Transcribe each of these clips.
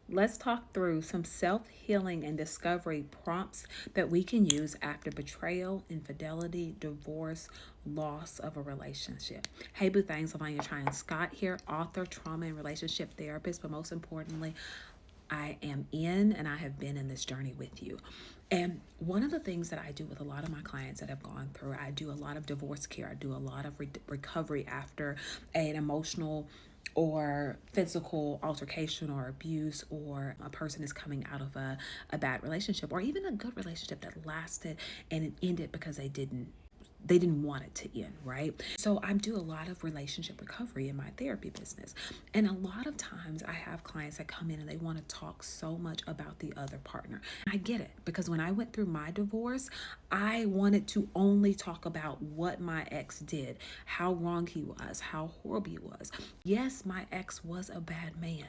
let's talk through some self-healing and discovery prompts that we can use after betrayal, infidelity, divorce, loss of a relationship. Hey boo things, Lavanya Tryon Scott here, author, trauma and relationship therapist, but most importantly, I am in and I have been in this journey with you. And one of the things that I do with a lot of my clients that have gone through, I do a lot of divorce care. I do a lot of recovery after an emotional or physical altercation or abuse, or a person is coming out of a bad relationship, or even a good relationship that lasted and it ended because they didn't want it to end, right? So I do a lot of relationship recovery in my therapy business. And a lot of times I have clients that come in and they want to talk so much about the other partner. And I get it, because when I went through my divorce, I wanted to only talk about what my ex did, how wrong he was, how horrible he was. Yes, my ex was a bad man,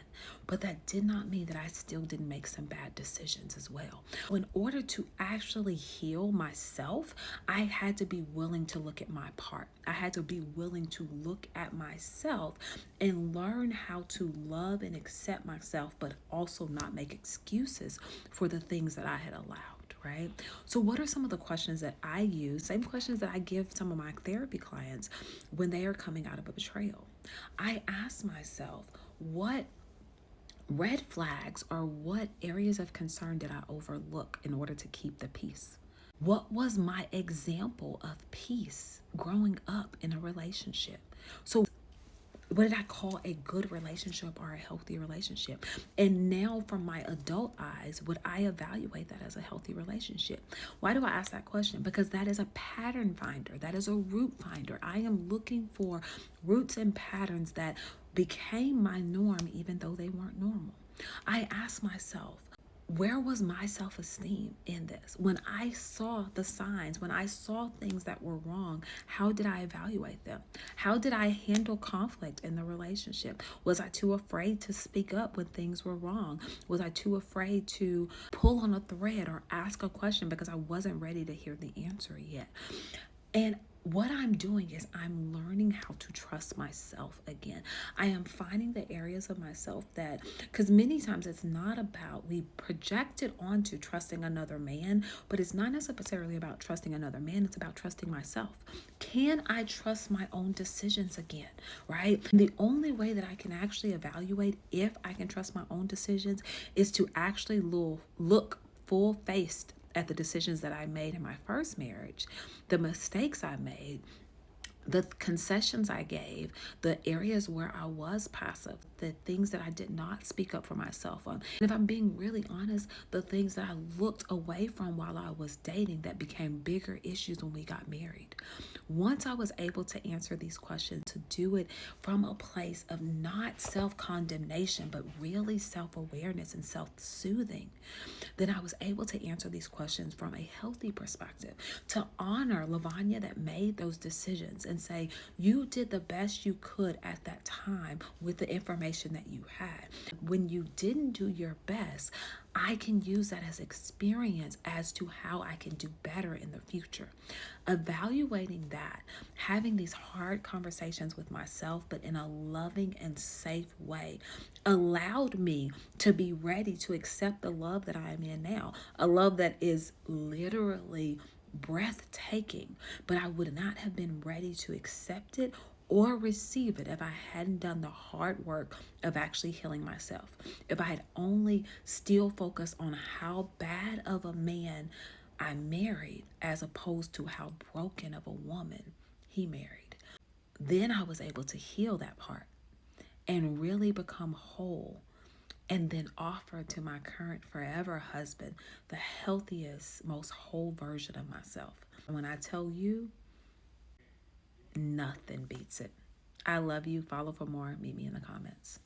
but that did not mean that I still didn't make some bad decisions as well. In order to actually heal myself, I had to be willing to look at my part. I had to be willing to look at myself and learn how to love and accept myself, but also not make excuses for the things that I had allowed. Right? So, what are some of the questions that I use? Same questions that I give some of my therapy clients when they are coming out of a betrayal. I ask myself, what red flags or what areas of concern did I overlook in order to keep the peace? What was my example of peace growing up in a relationship? So, what did I call a good relationship or a healthy relationship? And now, from my adult eyes, would I evaluate that as a healthy relationship? Why do I ask that question? Because that is a pattern finder, that is a root finder. I am looking for roots and patterns that became my norm, even though they weren't normal. I ask myself, where was my self-esteem in this? When I saw the signs, when I saw things that were wrong, how did I evaluate them? How did I handle conflict in the relationship? Was I too afraid to speak up when things were wrong? Was I too afraid to pull on a thread or ask a question because I wasn't ready to hear the answer yet? And what I'm doing is I'm learning how to trust myself again. I am finding the areas of myself that, because many times it's not about, we project it onto trusting another man, but it's not necessarily about trusting another man. It's about trusting myself. Can I trust my own decisions again, right? The only way that I can actually evaluate if I can trust my own decisions is to actually look full-faced at the decisions that I made in my first marriage, the mistakes I made, the concessions I gave, the areas where I was passive, the things that I did not speak up for myself on. And if I'm being really honest, the things that I looked away from while I was dating that became bigger issues when we got married. Once I was able to answer these questions, to do it from a place of not self-condemnation, but really self-awareness and self-soothing, then I was able to answer these questions from a healthy perspective, to honor Lavanya that made those decisions and say, you did the best you could at that time with the information that you had. When you didn't do your best, I can use that as experience as to how I can do better in the future. Evaluating that, having these hard conversations with myself, but in a loving and safe way, allowed me to be ready to accept the love that I am in now. A love that is literally breathtaking, but I would not have been ready to accept it or receive it if I hadn't done the hard work of actually healing myself. If I had only still focused on how bad of a man I married as opposed to how broken of a woman he married, then I was able to heal that part and really become whole, and then offer to my current forever husband the healthiest, most whole version of myself. When I tell you, nothing beats it. I love you. Follow for more. Meet me in the comments.